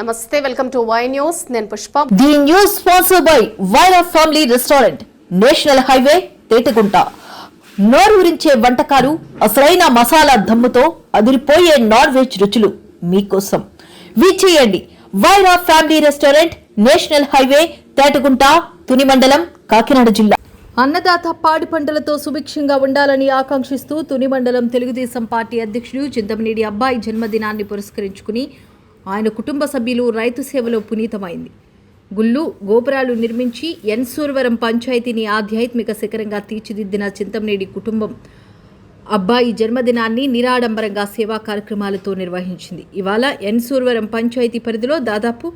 నమస్తే, welcome to Y news. నేను Pushpa. The news sponsored by Wyra family restaurant, national highway, Tetagunta. నోరూరించే వంటకాలు, అసలైన మసాలా దమ్ముతో అదిరిపోయే నాన్ వెజ్ రుచులు మీకోసం. విచ్చేయండి Wyra family restaurant, national highway, Tetagunta, Tuni మండలం, కాకినాడ జిల్లా. అన్నదాత పాడి పంటలతో సుభిక్షంగా ఉండాలని ఆకాంక్షిస్తూ తుని మండలం తెలుగుదేశం పార్టీ అధ్యక్షుడు చింతమనేని అబ్బాయి జన్మదినాన్ని పురస్కరించుకుని ఆయన కుటుంబ సభ్యులు రైతు సేవలో పునీతమైంది. గుళ్ళు, గోపురాలు నిర్మించి ఎన్సూర్వరం పంచాయతీని ఆధ్యాత్మిక శిఖరంగా తీర్చిదిద్దిన చింతమనేని కుటుంబం అబ్బాయి జన్మదినాన్ని నిరాడంబరంగా సేవా కార్యక్రమాలతో నిర్వహించింది. ఇవాళ ఎన్సూర్వరం పంచాయతీ పరిధిలో దాదాపు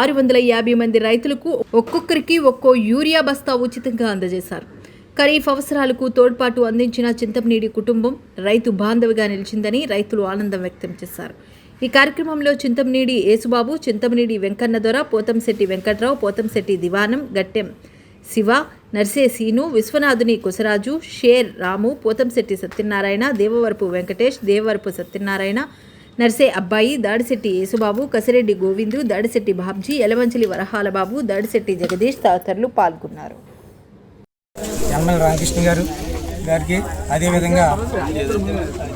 650 మంది రైతులకు ఒక్కొక్కరికి ఒక్కో యూరియా బస్తా ఉచితంగా అందజేశారు. ఖరీఫ్ అవసరాలకు తోడ్పాటు అందించిన చింతమనేని కుటుంబం రైతు బాంధవిగా నిలిచిందని రైతులు ఆనందం వ్యక్తం చేశారు. ఈ కార్యక్రమంలో చింతమనేని యేసుబాబు, చింతమనేని వెంకన్నదొర, పోతంశెట్టి వెంకట్రావు, పోతంశెట్టి దివానం, గట్టెం శివ, నర్సే సీను, విశ్వనాథుని కొసరాజు, షేర్ రాము, పోతంశెట్టి సత్యనారాయణ, దేవవరపు వెంకటేష్, దేవవరపు సత్యనారాయణ, నర్సే అబ్బాయి, దాడిశెట్టి యేసుబాబు, కసిరెడ్డి గోవిందు, దాడిశెట్టి బాబ్జీ, ఎలమంచిలి వరహాల బాబు, దాడిశెట్టి జగదీష్ తదితరులు పాల్గొన్నారు. యలమల రామకృష్ణ గారికి అదేవిధంగా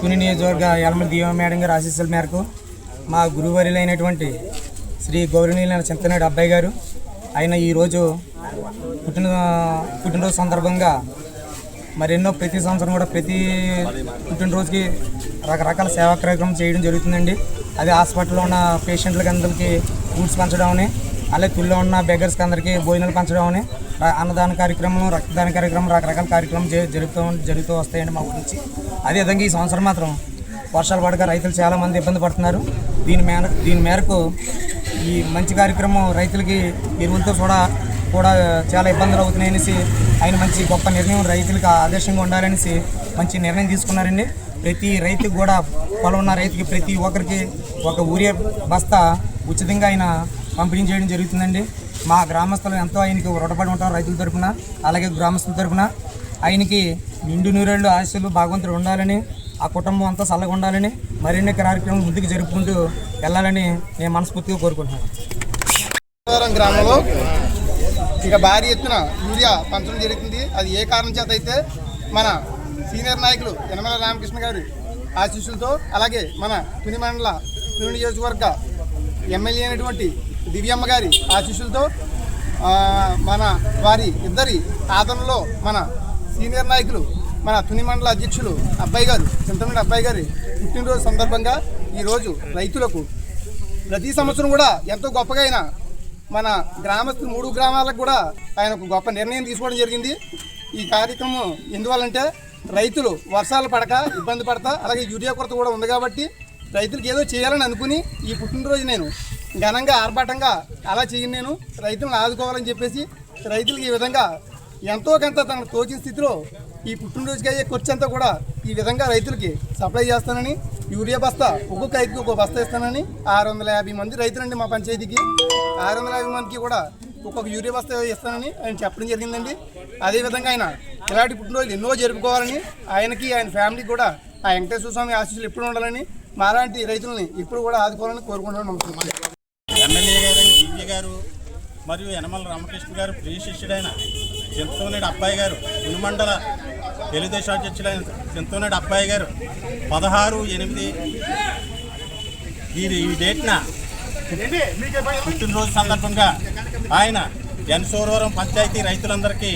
తుని నియోజకవర్గ యలమల దీవ మేడం గారు ఆశీస్సుల మేరకు మా గురువర్యులైనటువంటి శ్రీ గౌరవనీయులైన చింతమనేని అబ్బాయి గారు ఆయన ఈరోజు పుట్టినరోజు సందర్భంగా మరెన్నో ప్రతి సంవత్సరం కూడా ప్రతి పుట్టినరోజుకి రకరకాల సేవా కార్యక్రమం చేయడం జరుగుతుందండి. అది హాస్పిటల్లో ఉన్న పేషెంట్లకి అందరికీ ఫ్రూట్స్ పంచడం అని, అలాగే తుల్లో ఉన్న బెగర్స్కి అందరికీ భోజనాలు పంచడం అని, అన్నదాన కార్యక్రమం, రక్తదాన కార్యక్రమం, రకరకాల కార్యక్రమం జరుగుతూ వస్తాయండి మా ఊరి నుంచి. అదేవిధంగా ఈ సంవత్సరం మాత్రం వర్షాలు పడక రైతులు చాలామంది ఇబ్బంది పడుతున్నారు. దీని మేరకు ఈ మంచి కార్యక్రమం రైతులకి ఎరువులతో కూడా చాలా ఇబ్బందులు అవుతున్నాయనేసి ఆయన మంచి గొప్ప నిర్ణయం, రైతులకు ఆదర్శంగా ఉండాలనేసి మంచి నిర్ణయం తీసుకున్నారండి. ప్రతి రైతుకి కూడా పొలం ఉన్న రైతుకి ప్రతి ఒక్కరికి ఒక యూరియా బస్తా ఉచితంగా ఆయన పంపిణీ చేయడం జరుగుతుందండి. మా గ్రామస్తులు ఎంతో ఆయనకి రుణపడి ఉంటాం రైతుల తరఫున, అలాగే గ్రామస్తుల తరఫున. ఆయనకి నిండు నూరేళ్ళు ఆశలు భగవంతుడు ఉండాలని, ఆ కుటుంబం అంతా చల్లగా ఉండాలని, మరిన్ని కార్యక్రమం ముందుకు జరుపుకుంటూ వెళ్ళాలని నేను మనస్ఫూర్తిగా కోరుకుంటున్నాను. గ్రామంలో ఇక భారీ ఎత్తున యూరియా పంచడం జరుగుతుంది. అది ఏ కారణం చేత అయితే మన సీనియర్ నాయకులు యనమల రామకృష్ణ గారి ఆశీస్సులతో, అలాగే మన తుని మండల తుని నియోజకవర్గ ఎమ్మెల్యే అయినటువంటి దివ్యమ్మ గారి ఆశీస్సులతో, మన వారి ఇద్దరి ఆదరణలో మన సీనియర్ నాయకులు మన తుని మండల అధ్యక్షులు అబ్బాయి గారు, చింతమనేని అబ్బాయి గారి పుట్టినరోజు సందర్భంగా ఈరోజు రైతులకు ప్రతి సంవత్సరం కూడా ఎంతో గొప్పగా అయిన మన గ్రామస్తులు 3 గ్రామాలకు కూడా ఆయన ఒక గొప్ప నిర్ణయం తీసుకోవడం జరిగింది. ఈ కార్యక్రమం ఎందువల్లంటే రైతులు వర్షాలు పడక ఇబ్బంది పడతా, అలాగే యూరియా కొరత కూడా ఉంది కాబట్టి రైతులకు ఏదో చేయాలని అనుకుని ఈ పుట్టినరోజు నేను ఘనంగా ఆర్భాటంగా అలా చేయను, నేను రైతులను ఆదుకోవాలని చెప్పేసి రైతులకు ఈ విధంగా ఎంతో కొంత తనకు తోచిన స్థితిలో ఈ పుట్టినరోజుకి అయ్యే ఖర్చు అంతా కూడా ఈ విధంగా రైతులకి సప్లై చేస్తానని, యూరియా బస్తా ఒక్కొక్క రైతుకి ఒక్కొక్క బస్తా ఇస్తానని, 650 మంది రైతులండి మా పంచాయతీకి, 650 మందికి కూడా ఒక్కొక్క యూరియా బస్తా ఇస్తానని ఆయన చెప్పడం జరిగిందండి. అదేవిధంగా ఆయన ఇలాంటి పుట్టినరోజులు ఎన్నో జరుపుకోవాలని, ఆయనకి ఆయన ఫ్యామిలీకి కూడా ఆ వెంకటేశ్వర స్వామి ఆశీస్సులు ఎప్పుడు ఉండాలని, మాలాంటి రైతులని ఇప్పుడు కూడా ఆదుకోవాలని కోరుకుంటున్నాను. ఎమ్మెల్యే గారు దివ్య గారు మరియు యనమల రామకృష్ణ గారు ప్రియ శిష్యుడైన చింతమనేని అబ్బాయి గారు, తుని మండల తెలుగుదేశం అధ్యక్షుడైన చింతమనేని అబ్బాయి గారు 16/8 ఈ డేట్న పుట్టినరోజు సందర్భంగా ఆయన ఎన్సూర్వరం పంచాయతీ రైతులందరికీ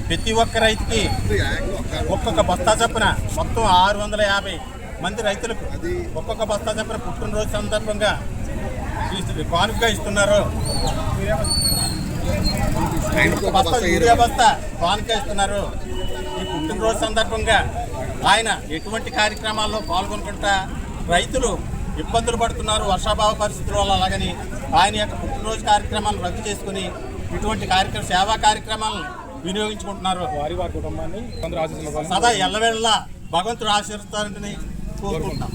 ప్రతి ఒక్క రైతుకి ఒక్కొక్క బస్తా చొప్పున మొత్తం 650 మంది రైతులకు ఒక్కొక్క బస్తా చొప్పున పుట్టినరోజు సందర్భంగా కానుకగా ఇస్తున్నారు. యూరియా బస్తా కానుక ఇస్తున్నారు. ఈ పుట్టినరోజు సందర్భంగా ఆయన ఎటువంటి కార్యక్రమాల్లో పాల్గొనుకుంటా రైతులు ఇబ్బందులు పడుతున్నారు వర్షాభావ పరిస్థితుల వల్ల, అలాగని ఆయన యొక్క పుట్టినరోజు కార్యక్రమాలను రద్దు చేసుకుని ఇటువంటి సేవా కార్యక్రమాలను వినియోగించుకుంటున్నారు. వారి కుటుంబాన్ని సదా ఎల్లవేళలా భగవంతుడు ఆశీర్వదిస్తారని కోరుకుంటున్నాం.